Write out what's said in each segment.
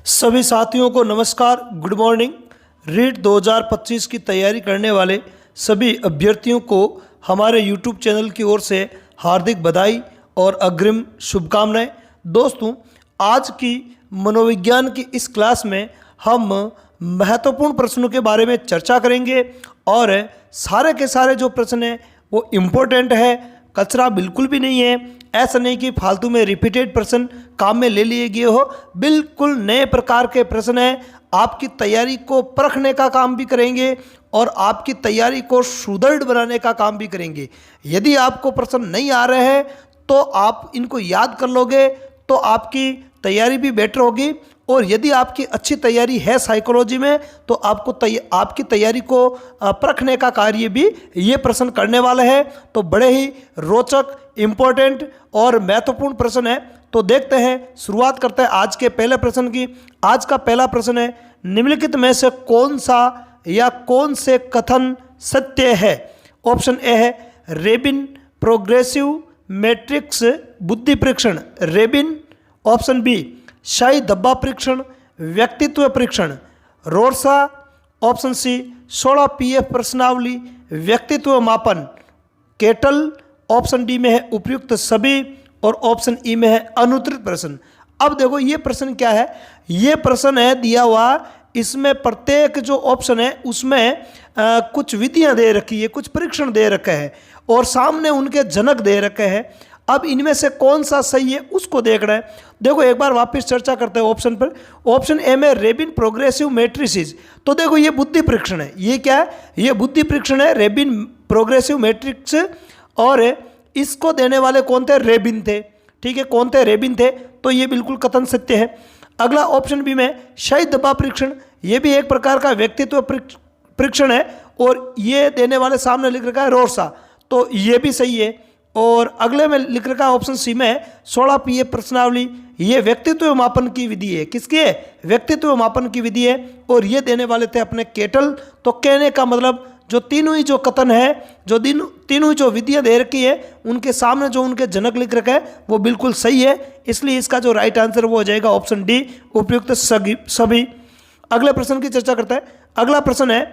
सभी साथियों को नमस्कार, गुड मॉर्निंग। रीट 2025 की तैयारी करने वाले सभी अभ्यर्थियों को हमारे यूट्यूब चैनल की ओर से हार्दिक बधाई और अग्रिम शुभकामनाएं। दोस्तों, आज की मनोविज्ञान की इस क्लास में हम महत्वपूर्ण प्रश्नों के बारे में चर्चा करेंगे और सारे के सारे जो प्रश्न हैं वो इम्पोर्टेंट है, कचरा बिल्कुल भी नहीं है। ऐसा नहीं कि फालतू में रिपीटेड प्रश्न काम में ले लिए गए हो, बिल्कुल नए प्रकार के प्रश्न हैं। आपकी तैयारी को परखने का काम भी करेंगे और आपकी तैयारी को सुदृढ़ बनाने का काम भी करेंगे। यदि आपको प्रश्न नहीं आ रहे हैं तो आप इनको याद कर लोगे तो आपकी तैयारी भी बेटर होगी। और यदि आपकी अच्छी तैयारी है साइकोलॉजी में तो आपकी तैयारी को परखने का कार्य भी ये प्रश्न करने वाला है। तो बड़े ही रोचक, इम्पोर्टेंट और महत्वपूर्ण प्रश्न है। तो देखते हैं, शुरुआत करते हैं आज के पहले प्रश्न की। आज का पहला प्रश्न है, निम्नलिखित में से कौन सा या कौन से कथन सत्य है? ऑप्शन ए है रेबिन प्रोग्रेसिव मैट्रिक्स बुद्धि परीक्षण रेबिन। ऑप्शन बी शाही धब्बा परीक्षण व्यक्तित्व परीक्षण रोर्सा। ऑप्शन सी 16 पीएफ प्रश्नावली व्यक्तित्व मापन केटल। ऑप्शन डी में है उपयुक्त सभी और ऑप्शन ई में है अनुत्तरित प्रश्न। अब देखो ये प्रश्न क्या है, ये प्रश्न है दिया हुआ, इसमें प्रत्येक जो ऑप्शन है उसमें कुछ विधियां दे रखी है, कुछ परीक्षण दे रखे हैं और सामने उनके जनक दे रखे हैं। अब इनमें से कौन सा सही है उसको देख रहे हैं। देखो एक बार वापस चर्चा करते हैं ऑप्शन पर। ऑप्शन ए में रेबिन प्रोग्रेसिव मैट्रिसेस। तो देखो ये बुद्धि परीक्षण है। ये क्या है? ये बुद्धि परीक्षण है, रेबिन प्रोग्रेसिव मैट्रिक्स। और इसको देने वाले कौन थे? रेबिन थे। ठीक है, कौन थे? रेबिन थे। तो ये बिल्कुल कथन सत्य है। अगला ऑप्शन बी में शाही धब्बा परीक्षण, ये भी एक प्रकार का व्यक्तित्व परीक्षण है और ये देने वाले सामने लिख रखा है रोर्सा। तो ये भी सही है। और अगले में लिख रखा है ऑप्शन सी में 16 पीएफ प्रश्नावली, ये व्यक्तित्व मापन की विधि है। किसकी है? व्यक्तित्व मापन की विधि है और ये देने वाले थे अपने केटल। तो कहने का मतलब जो तीनों ही जो कथन है, जो तीनों ही जो विधियां दे रखी है, उनके सामने जो उनके जनक लिख रखा है वो बिल्कुल सही है। इसलिए इसका जो राइट आंसर वो हो जाएगा ऑप्शन डी उपयुक्त सभी। अगले प्रश्न की चर्चा करते हैं। अगला प्रश्न है,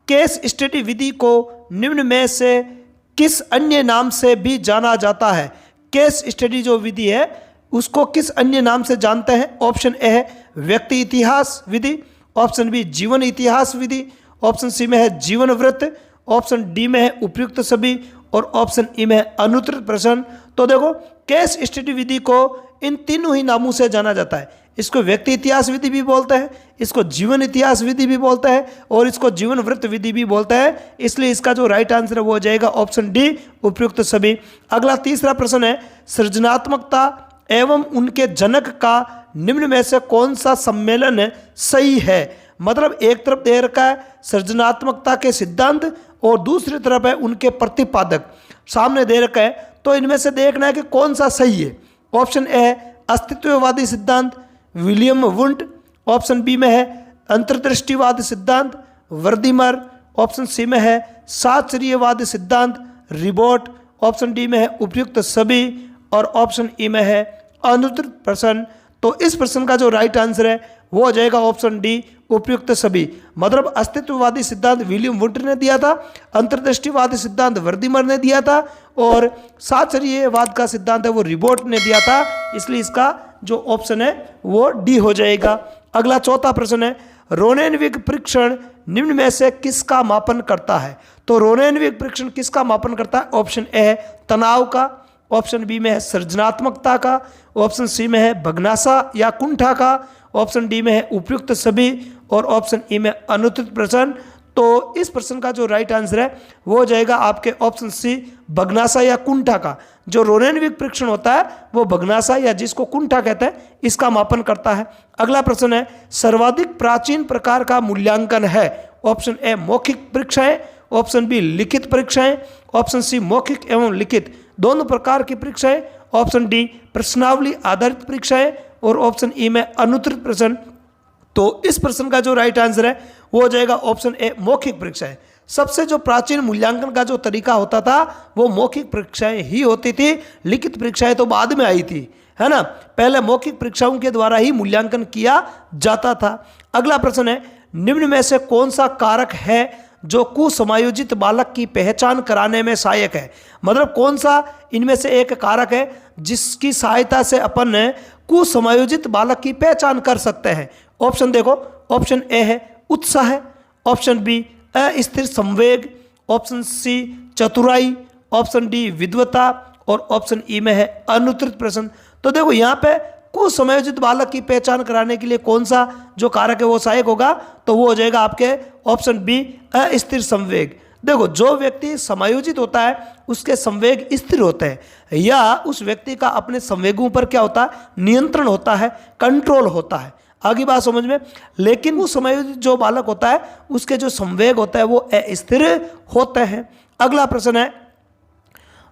केस स्टडी विधि को निम्न में से किस अन्य नाम से भी जाना जाता है? केस स्टडी जो विधि है उसको किस अन्य नाम से जानते हैं? ऑप्शन ए है व्यक्ति इतिहास विधि। ऑप्शन बी जीवन इतिहास विधि। ऑप्शन सी में है जीवन वृत्त। ऑप्शन डी में है उपयुक्त सभी और ऑप्शन ई में है अनुत्तरित प्रश्न। तो देखो केस स्टडी विधि को इन तीनों ही नामों से जाना जाता है। इसको व्यक्ति इतिहास विधि भी बोलते हैं, इसको जीवन इतिहास विधि भी बोलता है और इसको जीवन वृत्त विधि भी बोलता है। इसलिए इसका जो राइट आंसर है वो हो जाएगा ऑप्शन डी उपयुक्त सभी। अगला तीसरा प्रश्न है, सृजनात्मकता एवं उनके जनक का निम्न में से कौन सा सम्मेलन सही है? मतलब एक तरफ दे रखा है सृजनात्मकता के सिद्धांत और दूसरी तरफ है उनके प्रतिपादक सामने दे रखा है। तो इनमें से देखना है कि कौन सा सही है। ऑप्शन ए है अस्तित्ववादी सिद्धांत विलियम वुंट। ऑप्शन बी में है अंतर्दृष्टिवाद सिद्धांत वर्दीमर। ऑप्शन सी में है साचर्यवाद सिद्धांत रिबोट। ऑप्शन डी में है उपयुक्त सभी और ऑप्शन ई में है अनुत्तरित प्रश्न। तो इस प्रश्न का जो राइट आंसर है वो हो जाएगा ऑप्शन डी उपयुक्त सभी। मतलब अस्तित्ववादी सिद्धांत विलियम वुंट ने दिया था, अंतर्दृष्टिवादी सिद्धांत वर्दीमर ने दिया था और साचर्यवाद का सिद्धांत है वो रिबोट ने दिया था। इसलिए इसका जो ऑप्शन है वो डी हो जाएगा। अगला चौथा प्रश्न है, रोनेनविग परीक्षण निम्न में से किसका मापन करता है? तो रोनेनविग परीक्षण किसका मापन करता है? ऑप्शन ए है तनाव का। ऑप्शन बी में है सृजनात्मकता का। ऑप्शन सी में है भग्नाशा या कुंठा का। ऑप्शन डी में है उपयुक्त सभी और ऑप्शन ई में अनुत्तरित प्रश्न। तो इस प्रश्न का जो राइट आंसर है वो हो जाएगा आपके ऑप्शन सी भग्नाशा या कुंठा का। जो रोनेनविग परीक्षण होता है वो भग्नाशा या जिसको कुंठा कहते हैं इसका मापन करता है। अगला प्रश्न है, सर्वाधिक प्राचीन प्रकार का मूल्यांकन है? ऑप्शन ए मौखिक परीक्षाएं। ऑप्शन बी लिखित परीक्षाएं। ऑप्शन सी मौखिक एवं लिखित दोनों प्रकार की परीक्षाएं। ऑप्शन डी प्रश्नावली आधारित परीक्षाएं और ऑप्शन ई में अनुत्तरित प्रश्न। तो इस प्रश्न का जो राइट आंसर है वो हो जाएगा ऑप्शन ए मौखिक परीक्षाएं। सबसे जो प्राचीन मूल्यांकन का जो तरीका होता था वो मौखिक परीक्षाएं ही होती थी, लिखित परीक्षाएं तो बाद में आई थी, है ना। पहले मौखिक परीक्षाओं के द्वारा ही मूल्यांकन किया जाता था। अगला प्रश्न है, निम्न में से कौन सा कारक है जो कुसमायोजित बालक की पहचान कराने में सहायक है। मतलब कौन सा इनमें से एक कारक है जिसकी सहायता से अपन कुसमायोजित बालक की पहचान कर सकते हैं। ऑप्शन देखो, ऑप्शन ए है उत्साह, ऑप्शन बी अस्थिर संवेग, ऑप्शन सी चतुराई, ऑप्शन डी विद्वता और ऑप्शन ई में है अनुत्तरित प्रश्न। तो देखो यहाँ पे कुसमायोजित बालक की पहचान कराने के लिए कौन सा जो कारक है वो सहायक होगा, तो वो हो जाएगा आपके ऑप्शन बी अस्थिर संवेग। देखो जो व्यक्ति समायोजित होता है उसके संवेग स्थिर होते हैं, या उस व्यक्ति का अपने संवेगों पर क्या होता है, नियंत्रण होता है, कंट्रोल होता है। आगे बात समझ में। लेकिन वो समायोजित जो बालक होता है उसके जो संवेग होता है वो अस्थिर होते हैं। अगला प्रश्न है,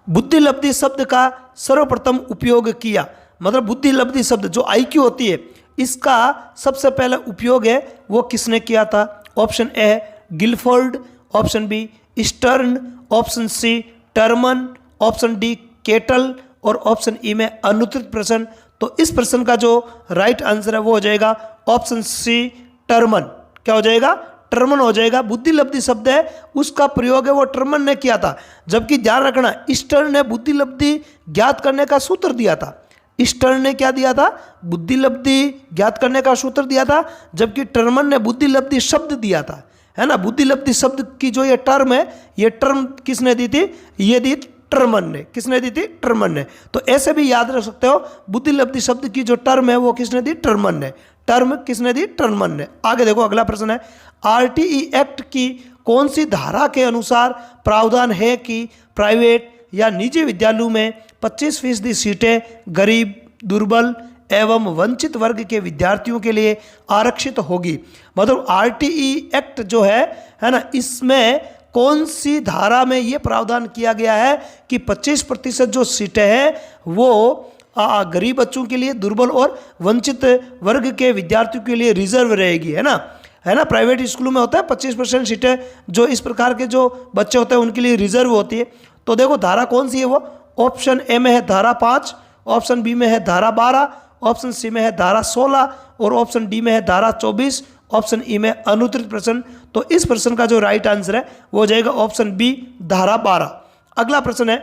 बुद्धिलब्धि शब्द का सर्वप्रथम उपयोग किया। मतलब बुद्धिलब्धि शब्द जो IQ होती है इसका सबसे पहला उपयोग है वो किसने किया था। ऑप्शन ए है Guilford, option B Stern, option C Terman, option D Cattell और ऑप्शन ई में अनुत्तरित प्रश्न। तो इस प्रश्न का जो राइट आंसर है वो हो जाएगा ऑप्शन सी टर्मन। क्या हो जाएगा, टर्मन हो जाएगा। बुद्धिलब्धि शब्द है उसका प्रयोग है वो टर्मन ने किया था। जबकि ध्यान रखना स्टर्न ने बुद्धिलब्धि ज्ञात करने का सूत्र दिया था। स्टर्न ने क्या दिया था, बुद्धिलब्धि ज्ञात करने का सूत्र दिया था, जबकि टर्मन ने बुद्धिलब्धि शब्द दिया था, है ना। बुद्धिलब्धि शब्द की जो ये टर्म है, ये टर्म किसने दी थी, ये दी टर्मन ने। किसने दी थी, टर्मन ने। तो ऐसे भी याद रख सकते हो, बुद्धिलब्धि शब्द की जो टर्म है वो किसने दी, टर्मन ने। टर्म किसने दी, टर्मन ने। आगे देखो अगला प्रश्न है, RTE एक्ट की कौन सी धारा के अनुसार प्रावधान है कि प्राइवेट या निजी विद्यालयों में 25% सीटें गरीब, दुर्बल एवं वंचित वर्ग के विद्यार्थियों के लिए आरक्षित होगी। मतलब RTE एक्ट जो है ना, इसमें कौन सी धारा में ये प्रावधान किया गया है कि 25% जो सीटें हैं वो गरीब बच्चों के लिए, दुर्बल और वंचित वर्ग के विद्यार्थियों के लिए रिजर्व रहेगी, है ना। प्राइवेट स्कूलों में होता है 25% सीटें जो इस प्रकार के जो बच्चे होते हैं उनके लिए रिजर्व होती है। तो देखो धारा कौन सी है वो, ऑप्शन ए में है धारा 5, ऑप्शन बी में है धारा 12, ऑप्शन सी में है धारा 16 और ऑप्शन डी में है धारा 24, ऑप्शन ई में अनुत्तरित प्रश्न। तो इस प्रश्न का जो राइट आंसर है वो हो जाएगा ऑप्शन बी धारा 12। अगला प्रश्न है,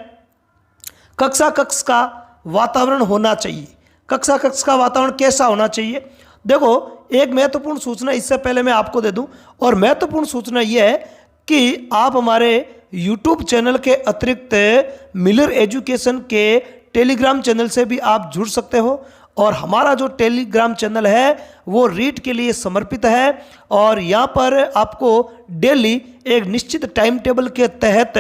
कक्षा कक्ष का वातावरण होना चाहिए। कक्षा कक्ष का वातावरण कैसा होना चाहिए। देखो एक महत्वपूर्ण सूचना इससे पहले मैं आपको दे दूं, और महत्वपूर्ण सूचना यह है कि आप हमारे YouTube चैनल के अतिरिक्त मिलर एजुकेशन के टेलीग्राम चैनल से भी आप जुड़ सकते हो। और हमारा जो टेलीग्राम चैनल है वो रीट के लिए समर्पित है, और यहाँ पर आपको डेली एक निश्चित टाइम टेबल के तहत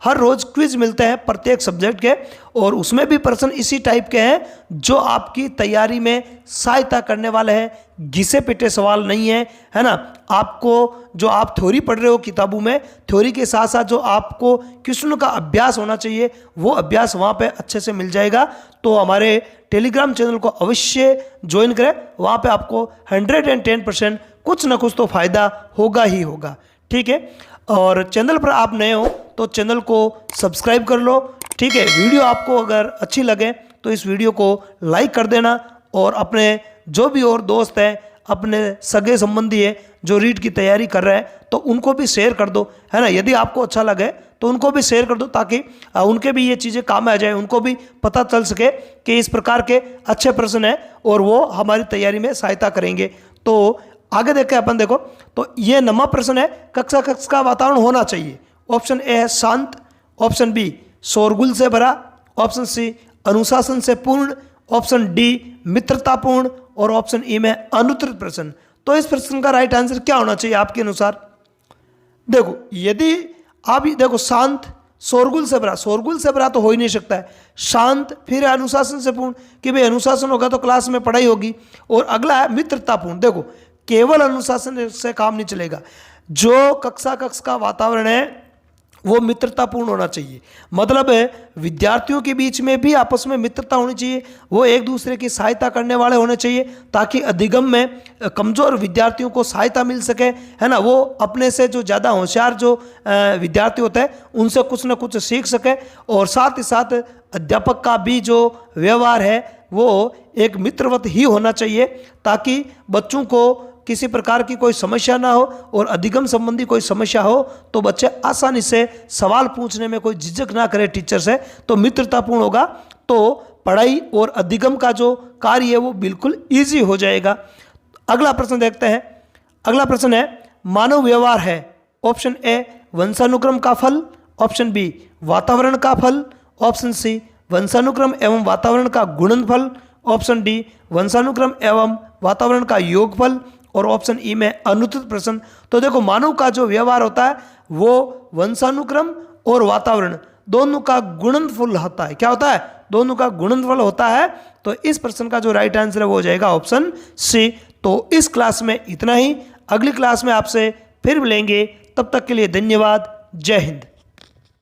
हर रोज़ क्विज मिलते हैं प्रत्येक सब्जेक्ट के, और उसमें भी प्रश्न इसी टाइप के हैं जो आपकी तैयारी में सहायता करने वाले हैं। घिसे पिटे सवाल नहीं है ना। आपको जो आप थ्योरी पढ़ रहे हो किताबों में, थ्योरी के साथ साथ जो आपको क्वेश्चनों का अभ्यास होना चाहिए वो अभ्यास वहाँ पे अच्छे से मिल जाएगा। तो हमारे टेलीग्राम चैनल को अवश्य ज्वाइन करें, वहाँ पे आपको 110% कुछ ना कुछ तो फ़ायदा होगा ही होगा, ठीक है। और चैनल पर आप नए हो तो चैनल को सब्सक्राइब कर लो, ठीक है। वीडियो आपको अगर अच्छी लगे तो इस वीडियो को लाइक कर देना, और अपने जो भी और दोस्त हैं, अपने सगे संबंधी है जो रीट की तैयारी कर रहे हैं तो उनको भी शेयर कर दो, है ना। यदि आपको अच्छा लगे तो उनको भी शेयर कर दो, ताकि उनके भी ये चीज़ें काम आ जाए, उनको भी पता चल सके कि इस प्रकार के अच्छे प्रश्न हैं और वो हमारी तैयारी में सहायता करेंगे। तो आगे देखें अपन, देखो तो ये नवा प्रश्न है, कक्षा कक्ष का वातावरण होना चाहिए। ऑप्शन ए है शांत, ऑप्शन बी शोरगुल से भरा, ऑप्शन सी अनुशासन से पूर्ण, ऑप्शन डी मित्रतापूर्ण और ऑप्शन ई में अनुत्तरित प्रश्न। तो इस प्रश्न का राइट आंसर क्या होना चाहिए आपके अनुसार। देखो यदि आप देखो शांत, शोरगुल से भरा तो हो ही नहीं सकता है। शांत, फिर अनुशासन से पूर्ण कि भाई अनुशासन होगा तो क्लास में पढ़ाई होगी, और अगला है मित्रतापूर्ण। देखो केवल अनुशासन से काम नहीं चलेगा, जो कक्षा कक्ष का वातावरण है वो मित्रतापूर्ण होना चाहिए। मतलब है विद्यार्थियों के बीच में भी आपस में मित्रता होनी चाहिए, वो एक दूसरे की सहायता करने वाले होने चाहिए, ताकि अधिगम में कमज़ोर विद्यार्थियों को सहायता मिल सके, है ना। वो अपने से जो ज़्यादा होशियार जो विद्यार्थी होते हैं उनसे कुछ ना कुछ सीख सके। और साथ ही साथ अध्यापक का भी जो व्यवहार है, वो एक मित्रवत ही होना चाहिए, ताकि बच्चों को किसी प्रकार की कोई समस्या ना हो और अधिगम संबंधी कोई समस्या हो तो बच्चे आसानी से सवाल पूछने में कोई झिझक ना करे टीचर से। तो मित्रतापूर्ण होगा तो पढ़ाई और अधिगम का जो कार्य है वो बिल्कुल ईजी हो जाएगा। अगला प्रश्न देखते हैं। अगला प्रश्न है मानव व्यवहार है। ऑप्शन ए वंशानुक्रम का फल, ऑप्शन बी वातावरण का फल, ऑप्शन सी वंशानुक्रम एवं वातावरण का गुणनफल, ऑप्शन डी वंशानुक्रम एवं वातावरण का योगफल, और ऑप्शन ई में अनुत्तरित प्रश्न। तो देखो मानव का जो व्यवहार होता है वो वंशानुक्रम और वातावरण दोनों का गुणनफल होता है। क्या होता है? दोनों का गुणनफल होता है। तो इस प्रश्न का जो राइट आंसर है वो हो जाएगा ऑप्शन सी। तो इस क्लास में इतना ही। अगली क्लास में आपसे फिर मिलेंगे, तब तक के लिए धन्यवाद। जय हिंद।